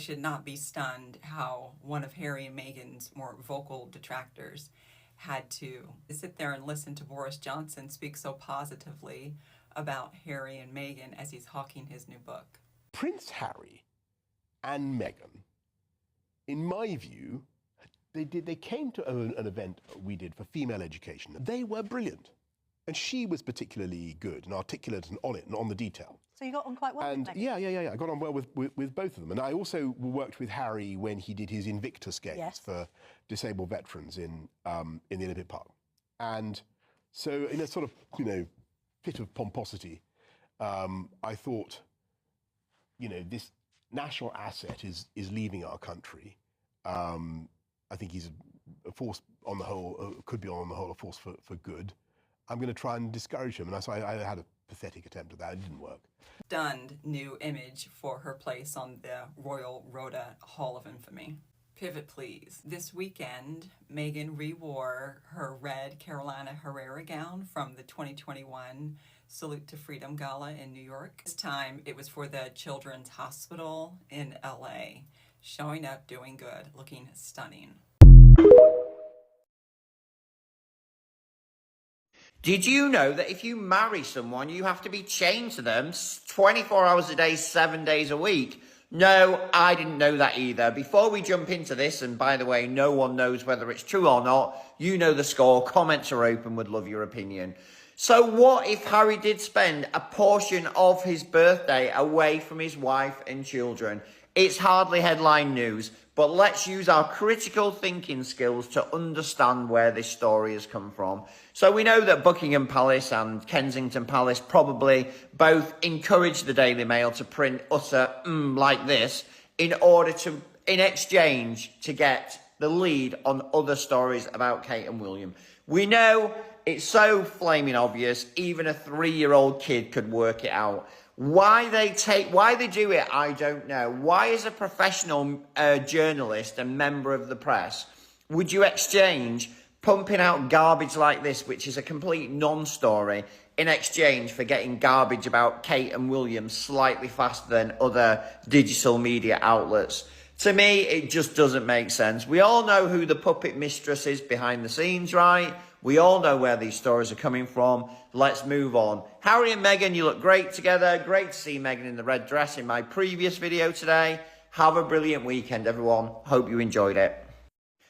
should not be stunned how one of Harry and Meghan's more vocal detractors had to sit there and listen to Boris Johnson speak so positively about Harry and Meghan as he's hawking his new book. Prince Harry and Meghan, in my view, they came to an event we did for female education. They were brilliant. And she was particularly good and articulate and on it and on the detail. So you got on quite well with Meghan? Yeah. I got on well with both of them. And I also worked with Harry when he did his Invictus Games for disabled veterans in the Olympic Park. And so in a sort of, fit of pomposity, I thought, this national asset is leaving our country. I think he's a force on the whole, could be on the whole a force for good. I'm going to try and discourage him. And so I had a pathetic attempt at that. It didn't work. Stunned new image for her place on the Royal Rhoda Hall of Infamy. Pivot, please. This weekend, Meghan re-wore her red Carolina Herrera gown from the 2021 Salute to Freedom Gala in New York. This time, it was for the Children's Hospital in LA. Showing up, doing good, looking stunning. Did you know that if you marry someone, you have to be chained to them 24 hours a day, 7 days a week? No, I didn't know that either. Before we jump into this, and by the way, no one knows whether it's true or not, you know the score, comments are open, would love your opinion. So what if Harry did spend a portion of his birthday away from his wife and children? It's hardly headline news, but let's use our critical thinking skills to understand where this story has come from. So we know that Buckingham Palace and Kensington Palace probably both encouraged the Daily Mail to print utter like this in order to, in exchange, to get the lead on other stories about Kate and William. We know it's so flaming obvious, even a 3-year-old kid could work it out. Why they do it, I don't know. Why, as a professional journalist and member of the press, would you exchange pumping out garbage like this, which is a complete non-story, in exchange for getting garbage about Kate and William slightly faster than other digital media outlets? To me, it just doesn't make sense. We all know who the puppet mistress is behind the scenes, right? We all know where these stories are coming from. Let's move on. Harry and Meghan, you look great together. Great to see Meghan in the red dress in my previous video today. Have a brilliant weekend, everyone. Hope you enjoyed it.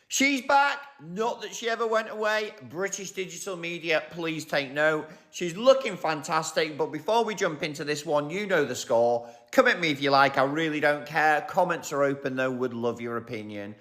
She's back. Not that she ever went away. British digital media, please take note. She's looking fantastic. But before we jump into this one, you know the score. Come at me if you like. I really don't care. Comments are open, though. Would love your opinion.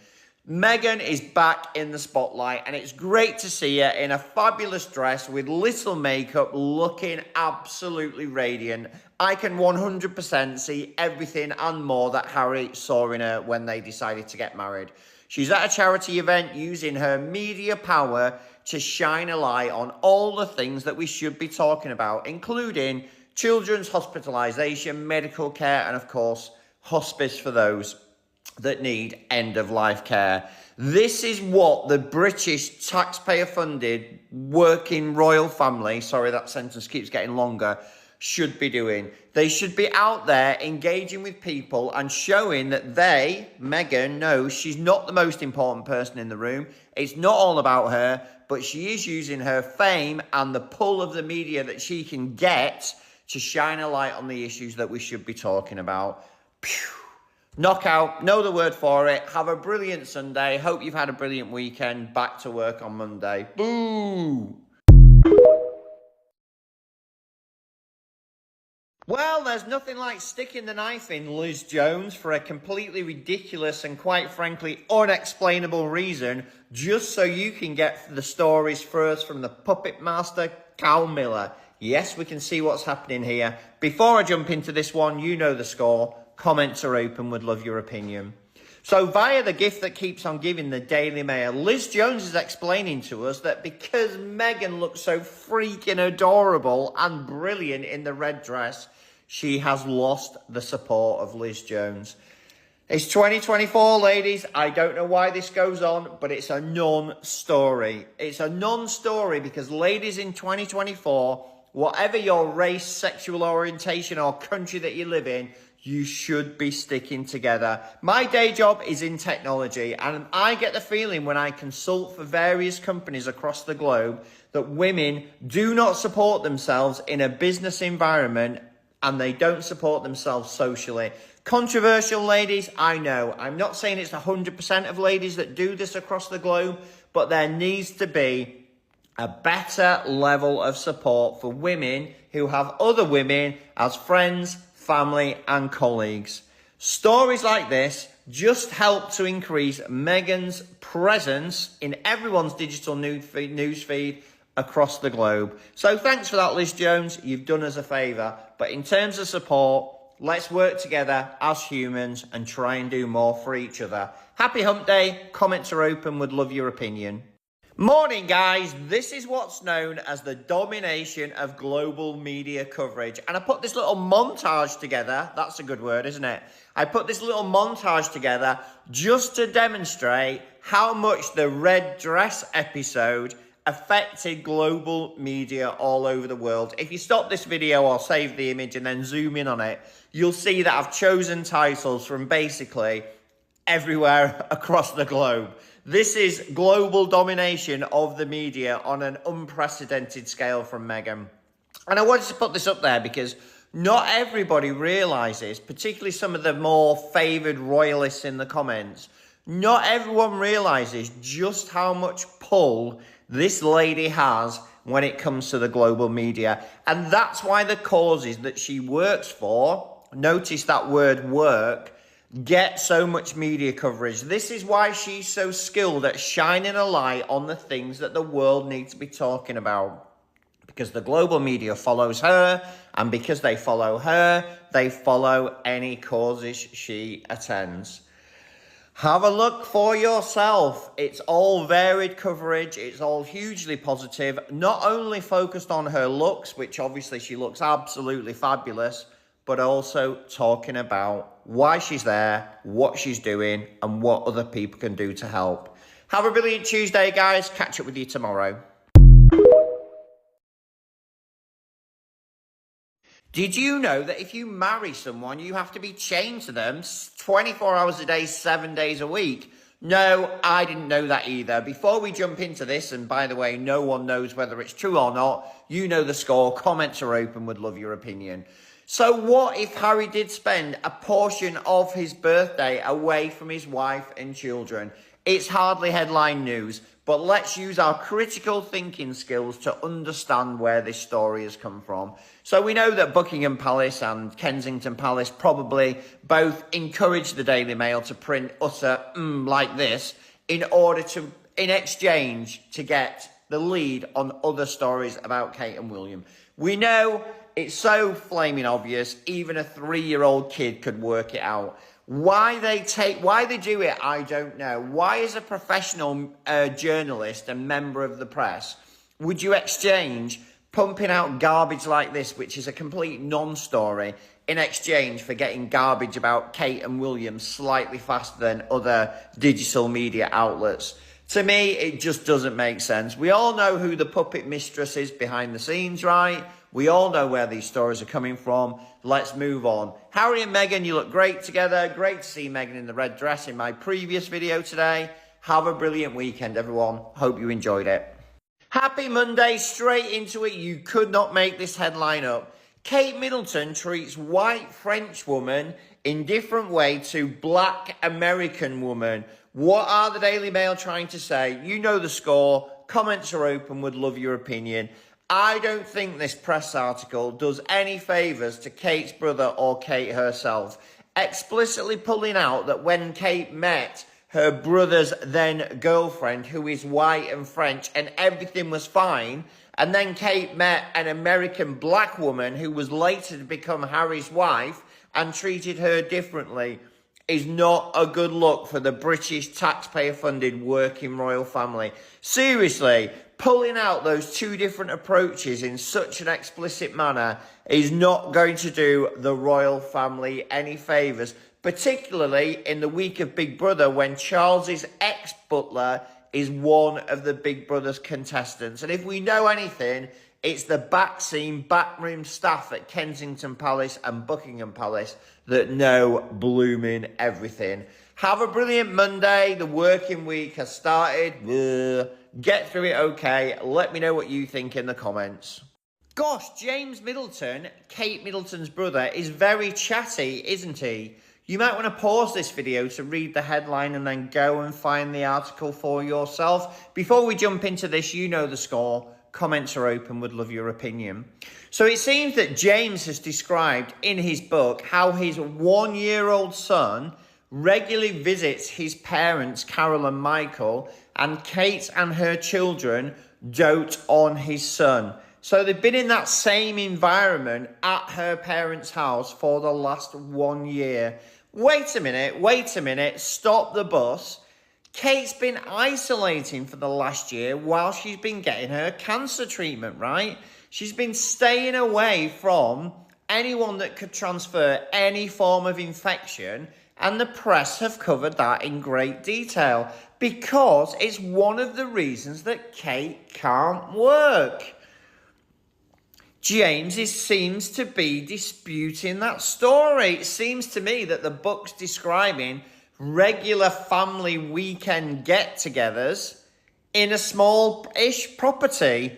Meghan is back in the spotlight, and it's great to see her in a fabulous dress with little makeup, looking absolutely radiant. I can 100% see everything and more that Harry saw in her when they decided to get married. She's at a charity event using her media power to shine a light on all the things that we should be talking about, including children's hospitalisation, medical care, and of course, hospice for those that need end-of-life care. This is what the British taxpayer-funded working royal family, sorry that sentence keeps getting longer, should be doing. They should be out there engaging with people and showing that they, Meghan, knows she's not the most important person in the room. It's not all about her, but she is using her fame and the pull of the media that she can get to shine a light on the issues that we should be talking about. Phew. Knockout, know the word for it. Have a brilliant Sunday. Hope you've had a brilliant weekend. Back to work on Monday. Boo! Well, there's nothing like sticking the knife in Liz Jones for a completely ridiculous and quite frankly unexplainable reason, just so you can get the stories first from the puppet master, Cal Miller. Yes, we can see what's happening here. Before I jump into this one, you know the score. Comments are open, would love your opinion. So via the gift that keeps on giving, the Daily Mail, Liz Jones is explaining to us that because Meghan looks so freaking adorable and brilliant in the red dress, she has lost the support of Liz Jones. It's 2024, ladies. I don't know why this goes on, but it's a non-story. It's a non-story because, ladies, in 2024, whatever your race, sexual orientation, or country that you live in, you should be sticking together. My day job is in technology, and I get the feeling when I consult for various companies across the globe that women do not support themselves in a business environment, and they don't support themselves socially. Controversial, ladies, I know. I'm not saying it's 100% of ladies that do this across the globe, but there needs to be a better level of support for women who have other women as friends, family and colleagues. Stories like this just help to increase Meghan's presence in everyone's digital newsfeed across the globe. So thanks for that, Liz Jones. You've done us a favour. But in terms of support, let's work together as humans and try and do more for each other. Happy Hump Day. Comments are open. Would love your opinion. Morning, guys. This is what's known as the domination of global media coverage. And I put this little montage together. That's a good word, isn't it? I put this little montage together just to demonstrate how much the red dress episode affected global media all over the world. If you stop this video or save the image and then zoom in on it, you'll see that I've chosen titles from basically everywhere across the globe. This is global domination of the media on an unprecedented scale from Meghan. And I wanted to put this up there because not everybody realises, particularly some of the more favoured royalists in the comments, not everyone realises just how much pull this lady has when it comes to the global media. And that's why the causes that she works for, notice that word work, get so much media coverage. This is why she's so skilled at shining a light on the things that the world needs to be talking about. Because the global media follows her, and because they follow her, they follow any causes she attends. Have a look for yourself. It's all varied coverage. It's all hugely positive. Not only focused on her looks, which obviously she looks absolutely fabulous, but also talking about why she's there, what she's doing, and what other people can do to help. Have a brilliant Tuesday, guys. Catch up with you tomorrow. Did you know that if you marry someone, you have to be chained to them 24 hours a day, 7 days a week? No, I didn't know that either. Before we jump into this, and by the way, no one knows whether it's true or not, you know the score. Comments are open. Would love your opinion. So what if Harry did spend a portion of his birthday away from his wife and children? It's hardly headline news, but let's use our critical thinking skills to understand where this story has come from. So we know that Buckingham Palace and Kensington Palace probably both encouraged the Daily Mail to print utter like this in order to, in exchange, to get the lead on other stories about Kate and William. We know it's so flaming obvious, even a 3-year-old kid could work it out. Why they do it, I don't know. Why, as a professional journalist and member of the press, would you exchange pumping out garbage like this, which is a complete non-story, in exchange for getting garbage about Kate and William slightly faster than other digital media outlets? To me, it just doesn't make sense. We all know who the puppet mistress is behind the scenes, right? We all know where these stories are coming from. Let's move on. Harry and Meghan, you look great together. Great to see Meghan in the red dress in my previous video today. Have a brilliant weekend, everyone. Hope you enjoyed it. Happy Monday. Straight into it. You could not make this headline up. Kate Middleton treats white French woman in different way to black American woman. What are the Daily Mail trying to say? You know the score. Comments are open. Would love your opinion. I don't think this press article does any favours to Kate's brother or Kate herself, explicitly pulling out that when Kate met her brother's then girlfriend, who is white and French, and everything was fine, and then Kate met an American black woman who was later to become Harry's wife and treated her differently, is not a good look for the British taxpayer-funded working royal family. Seriously, pulling out those two different approaches in such an explicit manner is not going to do the royal family any favours, particularly in the week of Big Brother when Charles's ex-butler is one of the Big Brother's contestants. And if we know anything, It's the backroom staff at Kensington Palace and Buckingham Palace that know blooming everything. Have a brilliant Monday. The working week has started. Get through it okay. Let me know what you think in the comments. Gosh, James Middleton, Kate Middleton's brother, is very chatty, isn't he? You might want to pause this video to read the headline and then go and find the article for yourself. Before we jump into this, you know the score. Comments are open, would love your opinion. So it seems that James has described in his book how his 1-year-old son regularly visits his parents, Carol and Michael, and Kate and her children dote on his son. So they've been in that same environment at her parents' house for the last 1 year. Wait a minute, stop the bus. Kate's been isolating for the last year while she's been getting her cancer treatment, right? She's been staying away from anyone that could transfer any form of infection, and the press have covered that in great detail because it's one of the reasons that Kate can't work. James seems to be disputing that story. It seems to me that the book's describing regular family weekend get-togethers in a small-ish property,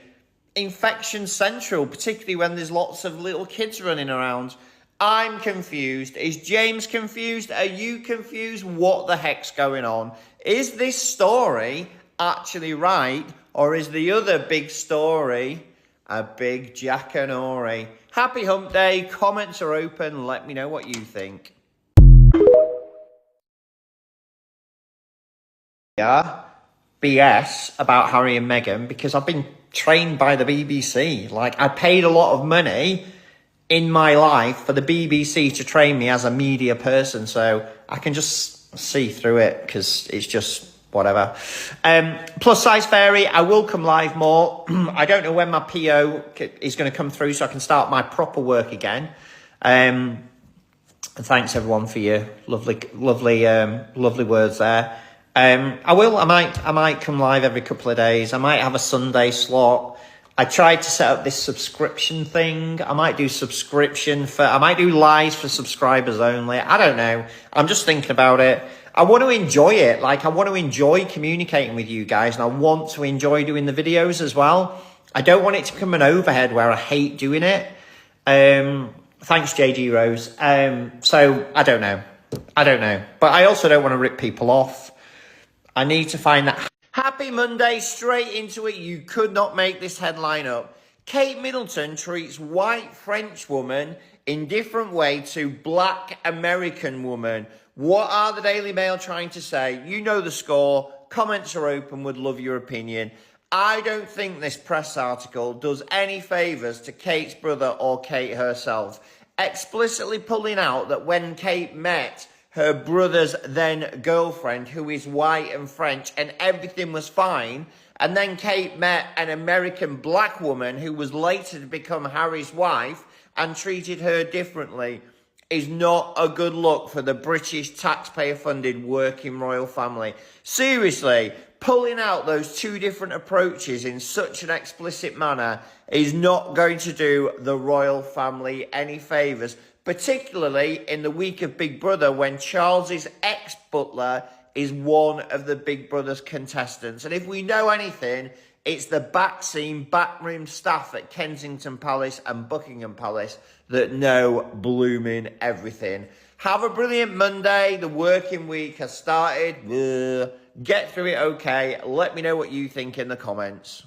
infection central, particularly when there's lots of little kids running around. I'm confused. Is James confused? Are you confused? What the heck's going on? Is this story actually right, or is the other big story a big jackanori? Happy hump day. Comments are open. Let me know what you think. Yeah, BS about Harry and Meghan because I've been trained by the BBC. Like, I paid a lot of money in my life for the BBC to train me as a media person, so I can just see through it because it's just whatever. Plus size fairy, I will come live more. I don't know when my PO is going to come through so I can start my proper work again. And thanks everyone for your lovely words there. I might come live every couple of days. I might have a Sunday slot. I tried to set up this subscription thing. I might do lives for subscribers only. I don't know. I'm just thinking about it. I want to enjoy it. Like, I want to enjoy communicating with you guys, and I want to enjoy doing the videos as well. I don't want it to become an overhead where I hate doing it. Thanks, JG Rose. So I don't know. But I also don't want to rip people off. I need to find that. Happy Monday, straight into it. You could not make this headline up. Kate Middleton treats white French woman in different way to black American woman. What are the Daily Mail trying to say? You know the score. Comments are open. Would love your opinion. I don't think this press article does any favours to Kate's brother or Kate herself. Explicitly pulling out that when Kate met her brother's then girlfriend, who is white and French, and everything was fine, and then Kate met an American black woman who was later to become Harry's wife and treated her differently, is not a good look for the British taxpayer-funded working royal family. Seriously, pulling out those two different approaches in such an explicit manner is not going to do the royal family any favours, particularly in the week of Big Brother when Charles's ex-butler is one of the Big Brother's contestants. And if we know anything, it's the backroom staff at Kensington Palace and Buckingham Palace that know blooming everything. Have a brilliant Monday. The working week has started. Get through it okay. Let me know what you think in the comments.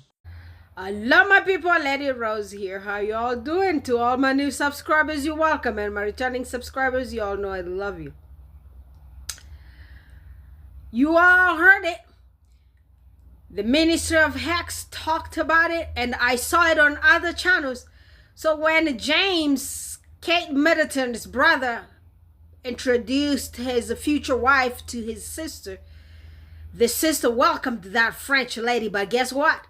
I love my people. Lady Rose here. How you all doing? To all my new subscribers, you're welcome. And my returning subscribers, you all know I love you. You all heard it. The Minister of Hex talked about it, and I saw it on other channels. So when James, Kate Middleton's brother, introduced his future wife to his sister, the sister welcomed that French lady. But guess what?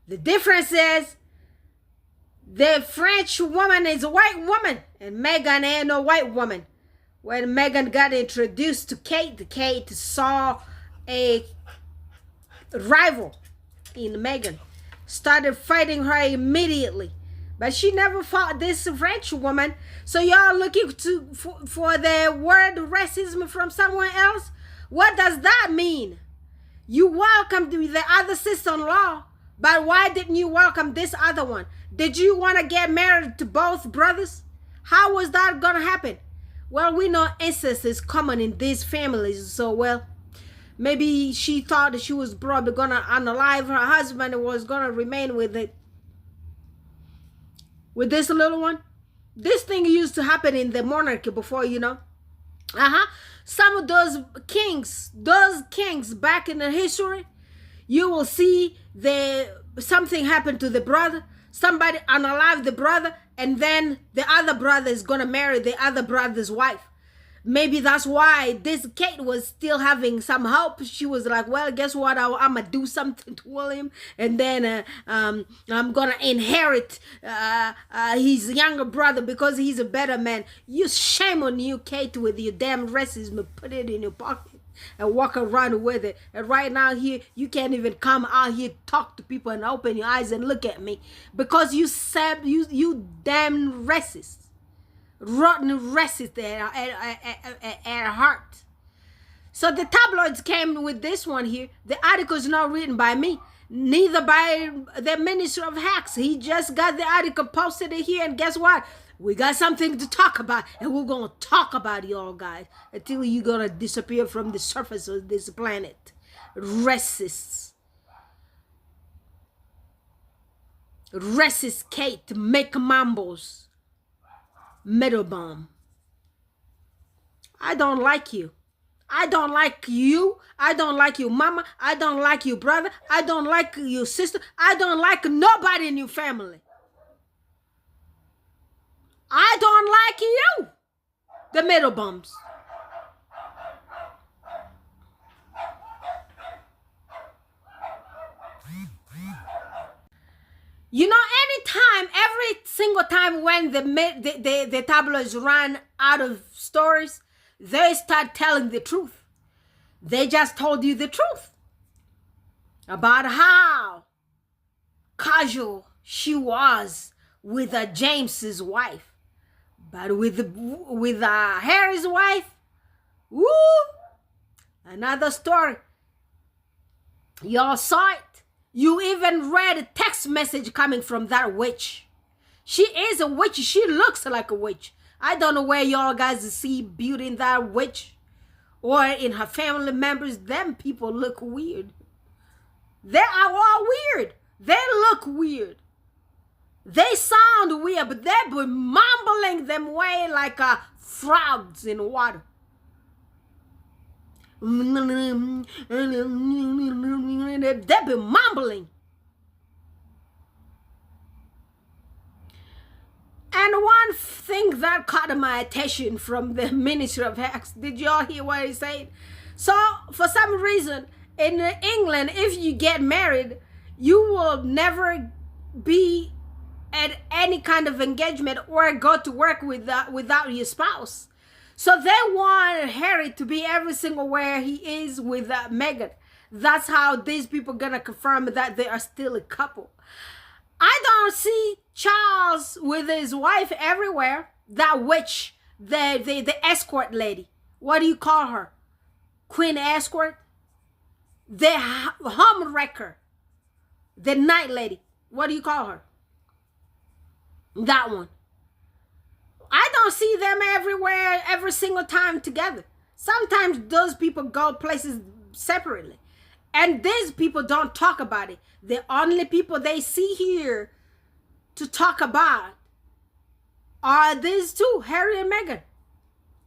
The difference is the French woman is a white woman, and Meghan ain't no white woman. When Meghan got introduced to Kate saw a rival in Meghan. started fighting her immediately. But she never fought this French woman. So y'all looking for the word racism from someone else? What does that mean? You welcomed the other sister-in-law, but why didn't you welcome this other one? Did you want to get married to both brothers? How was that going to happen? Well, we know incest is common in these families, so well, maybe she thought that she was probably going to unalive her husband and was going to remain with it. With this little one. This thing used to happen in the monarchy before, you know. Some of those kings back in the history, you will see something happened to the brother. Somebody unalive the brother, and then the other brother is going to marry the other brother's wife. Maybe that's why this Kate was still having some hope. She was like, well, guess what? I'm going to do something to William. And then I'm going to inherit his younger brother because he's a better man. You shame on you, Kate, with your damn racism. Put it in your pocket and walk around with it. And right now here, you can't even come out here, talk to people and open your eyes and look at me. Because you damn racist. Rotten racist at heart. So the tabloids came with this one here. The article is not written by me, neither by the Minister of Hacks. He just got the article posted here, and guess what? We got something to talk about, and we're gonna talk about y'all guys until you're gonna disappear from the surface of this planet. Racists. Racist Kate Mcmumbles. Middle bomb. I don't like you. I don't like you. I don't like your mama. I don't like your brother. I don't like your sister. I don't like nobody in your family. I don't like you. The middle bombs. You know, every single time when the tabloids run out of stories, they start telling the truth. They just told you the truth about how casual she was with James's wife. But with Harry's wife, woo, another story. Y'all saw it. You even read a text message coming from that witch. She is a witch. She looks like a witch. I don't know where y'all guys see beauty in that witch or in her family members. Them people look weird. They are all weird. They look weird. They sound weird, but they've been mumbling them way like frogs in water. They've been mumbling. And one thing that caught my attention from the Minister of Hacks, did y'all hear what he said? So, for some reason, in England, if you get married, you will never be at any kind of engagement or go to work without your spouse. So they want Harry to be every single where he is with Meghan. That's how these people gonna confirm that they are still a couple. I don't see Charles with his wife everywhere. That witch, the escort lady. What do you call her? Queen Escort? The home wrecker. The night lady. What do you call her? That one. I don't see them everywhere, every single time together. Sometimes those people go places separately. And these people don't talk about it. The only people they see here to talk about are these two, Harry and Meghan.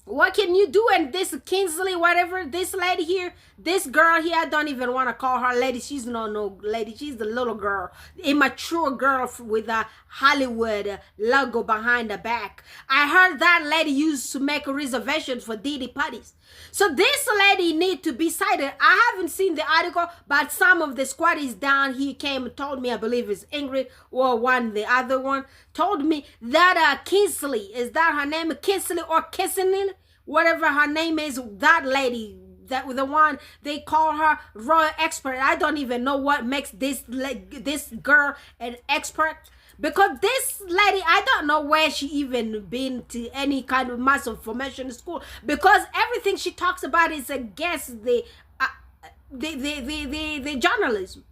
What can you do? And this Kingsley, whatever, this lady here, this girl here, I don't even want to call her lady. She's no lady. She's the little girl, immature girl with a Hollywood logo behind her back. I heard that lady used to make reservations for Diddy parties. So this lady need to be cited. I haven't seen the article, but some of the squaddies down here came and told me, I believe it's Ingrid or the other one, told me that Kingsley, is that her name, Kingsley or Kissing, whatever her name is, that lady that the one they call her royal expert. I don't even know what makes this girl an expert, because this lady, I don't know where she even been to any kind of mass information school, because everything she talks about is against the journalism.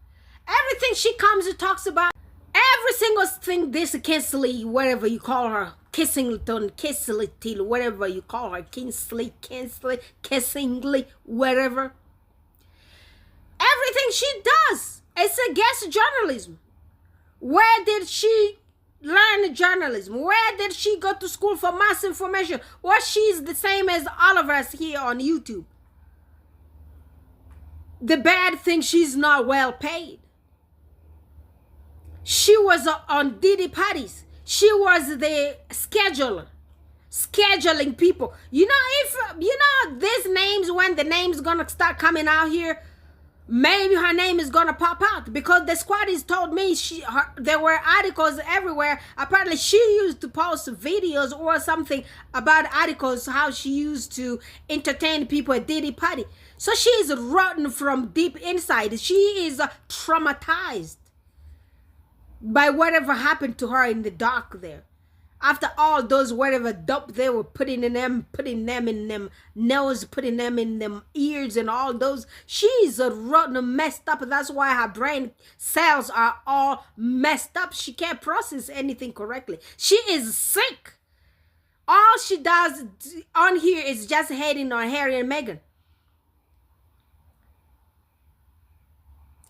Everything she comes and talks about, every single thing, this Kinsley, whatever you call her, Kissingly, whatever you call her, Kingsley, Kissingly, whatever. Everything she does is against journalism. Where did she learn journalism? Where did she go to school for mass information? Well, she's the same as all of us here on YouTube. The bad thing, she's not well paid. She was on Diddy parties. She was the scheduling people. You know, if you know these names, when the name's gonna start coming out here, maybe her name is gonna pop out, because the squaddies told me there were articles everywhere. Apparently she used to post videos or something about articles, how she used to entertain people at Diddy party. So she is rotten from deep inside. She is traumatized by whatever happened to her in the dark there. After all those whatever dope they were putting in them nose, putting them in them ears and all those, she's rotten, messed up. That's why her brain cells are all messed up. She can't process anything correctly. She is sick. All she does on here is just hating on Harry and Meghan.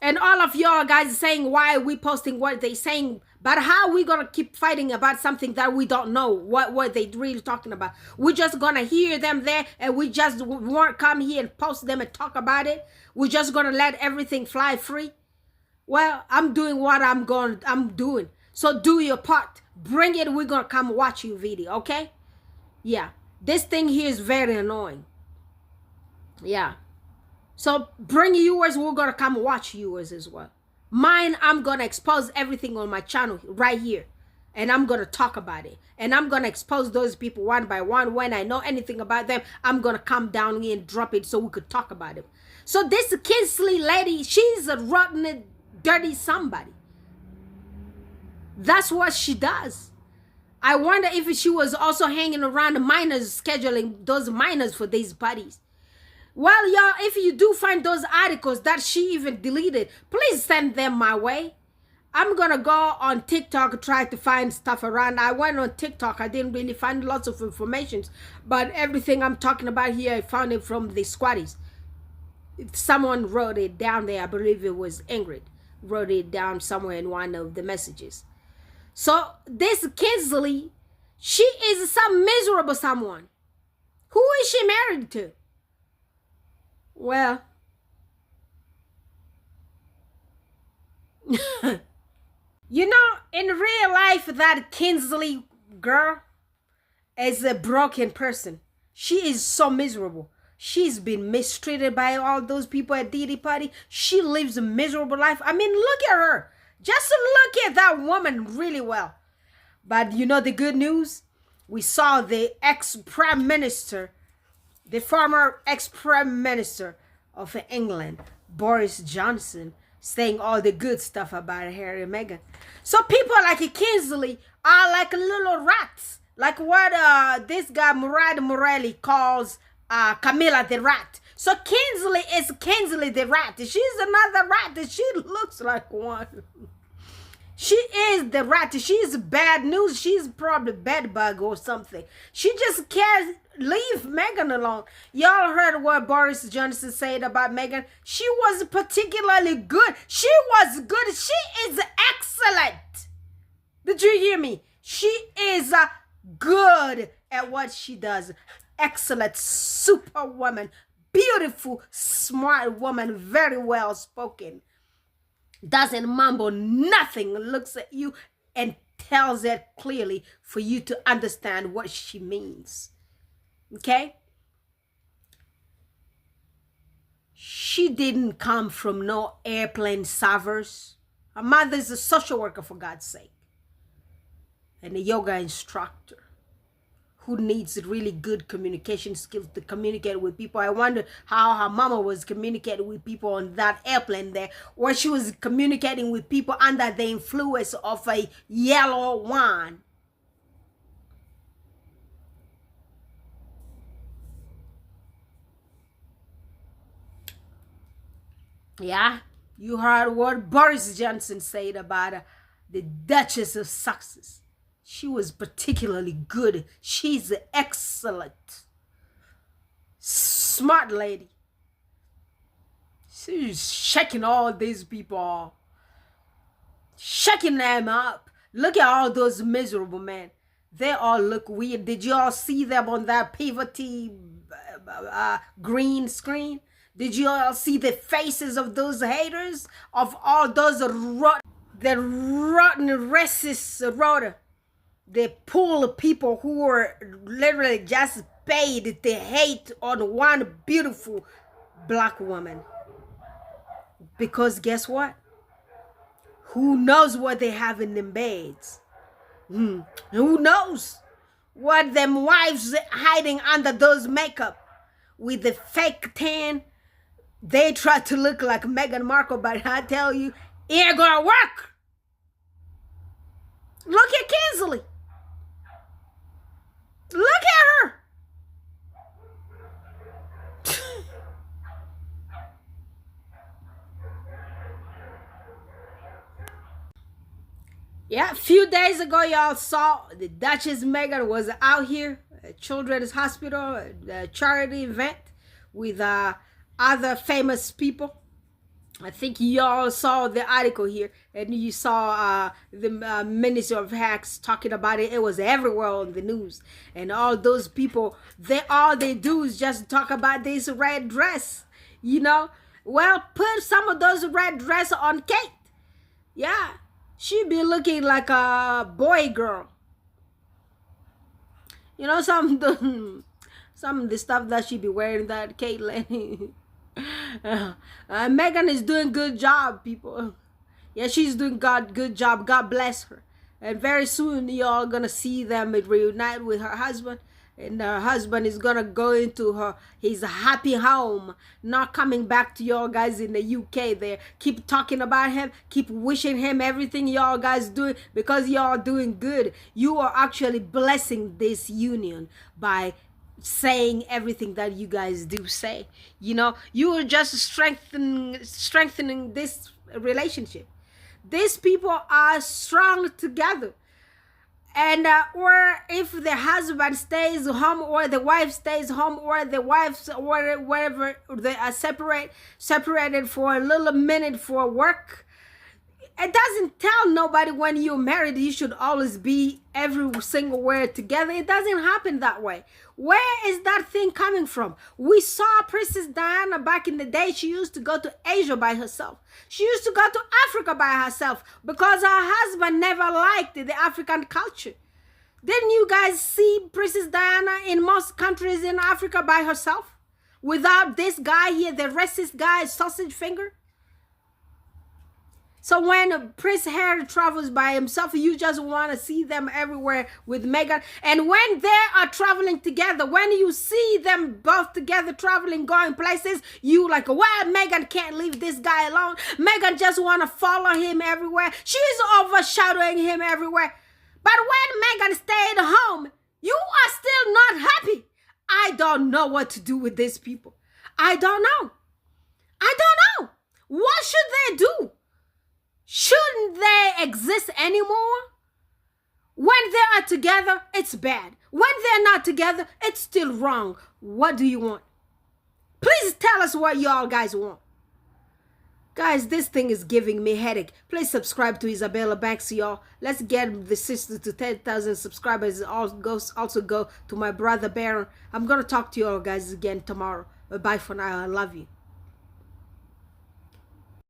And all of y'all guys saying, why are we posting what they saying? But how are we going to keep fighting about something that we don't know what they really talking about? We're just going to hear them there, and we just won't come here and post them and talk about it. We're just going to let everything fly free. Well, I'm doing what I'm doing. So do your part. Bring it. We're going to come watch your video, okay? Yeah. This thing here is very annoying. Yeah. So bring yours, we're going to come watch yours as well. Mine, I'm going to expose everything on my channel right here. And I'm going to talk about it. And I'm going to expose those people one by one. When I know anything about them, I'm going to come down here and drop it so we could talk about it. So this Kinsley lady, she's a rotten, dirty somebody. That's what she does. I wonder if she was also hanging around the minors, scheduling those minors for these parties. Well, y'all, if you do find those articles that she even deleted, please send them my way. I'm going to go on TikTok, try to find stuff around. I went on TikTok. I didn't really find lots of information. But everything I'm talking about here, I found it from the squaddies. Someone wrote it down there. I believe it was Ingrid. Wrote it down somewhere in one of the messages. So this Kinsley, she is some miserable someone. Who is she married to? Well, you know, in real life, that Kinsley girl is a broken person. She is so miserable. She's been mistreated by all those people at Diddy party. She lives a miserable life. I mean, look at her. Just look at that woman really well. But you know the good news? We saw the ex-prime minister, the former ex-prime minister of England, Boris Johnson, saying all the good stuff about Harry and Meghan. So people like Kinsley are like little rats, like what this guy Murad Morelli calls Camilla the rat. So Kinsley is Kinsley the rat. She's another rat. She looks like one. She is the rat. She's bad news. She's probably bed bug or something. She just can't leave Meghan alone. Y'all heard what Boris Johnson said about Meghan. She was particularly good. She was good. She is excellent. Did you hear me? She is good at what she does. Excellent, superwoman, beautiful, smart woman, very well spoken. Doesn't mumble nothing, looks at you and tells it clearly for you to understand what she means. Okay? She didn't come from no airplane servers. Her mother's a social worker, for God's sake, and a yoga instructor who needs really good communication skills to communicate with people. I wonder how her mama was communicating with people on that airplane there, or she was communicating with people under the influence of a yellow wine. Yeah, you heard what Boris Johnson said about the Duchess of Sussex. She was particularly good. She's excellent. Smart lady. She's shaking all these people. Shaking them up. Look at all those miserable men. They all look weird. Did you all see them on that pivoty green screen? Did you all see the faces of those haters? Of all those rotten racist rotter? They pull people who are literally just paid to hate on one beautiful black woman. Because guess what? Who knows what they have in them beds? Who knows what them wives hiding under those makeup with the fake tan? They try to look like Meghan Markle, but I tell you, it ain't gonna work. Look at Kinsley. Look at her. Yeah, a few days ago, y'all saw the Duchess Meghan was out here at Children's Hospital, a charity event with other famous people. I think y'all saw the article here, and you saw the Minister of Hacks talking about it. It was everywhere on the news, and all those people, all they do is just talk about this red dress, you know. Well, put some of those red dress on Kate. Yeah, she'd be looking like a boy girl. You know, some of the stuff that she be wearing, that Caitlyn. Meghan is doing good job, people. Yeah, she's doing good job. God bless her. And very soon y'all gonna see them reunite with her husband, and her husband is gonna go into his happy home, not coming back to y'all guys in the UK there. Keep talking about him, keep wishing him everything y'all guys doing, because y'all doing good. You are actually blessing this union by saying everything that you guys do say. You know, you are just strengthening this relationship. These people are strong together. And or if the husband stays home, or the wife stays home, or the wife, or whatever, they are separated for a little minute for work, it doesn't tell nobody when you're married you should always be every single word together. It doesn't happen that way. Where is that thing coming from? We saw Princess Diana back in the day. She used to go to Asia by herself. She used to go to Africa by herself because her husband never liked the African culture. Didn't you guys see Princess Diana in most countries in Africa by herself? Without this guy here, the racist guy, sausage finger? So when Prince Harry travels by himself, you just want to see them everywhere with Meghan. And when they are traveling together, when you see them both together traveling, going places, you like, well, Meghan can't leave this guy alone. Meghan just want to follow him everywhere. She's overshadowing him everywhere. But when Meghan stayed home, you are still not happy. I don't know what to do with these people. I don't know. What should they do? Shouldn't they exist anymore? When they are together, it's bad. When they're not together, it's still wrong. What do you want? Please tell us what y'all guys want. Guys, this thing is giving me headache. Please subscribe to Isabella Banks, y'all. Let's get the sister to 10,000 subscribers. Also go to my brother Baron. I'm going to talk to y'all guys again tomorrow. Bye for now. I love you.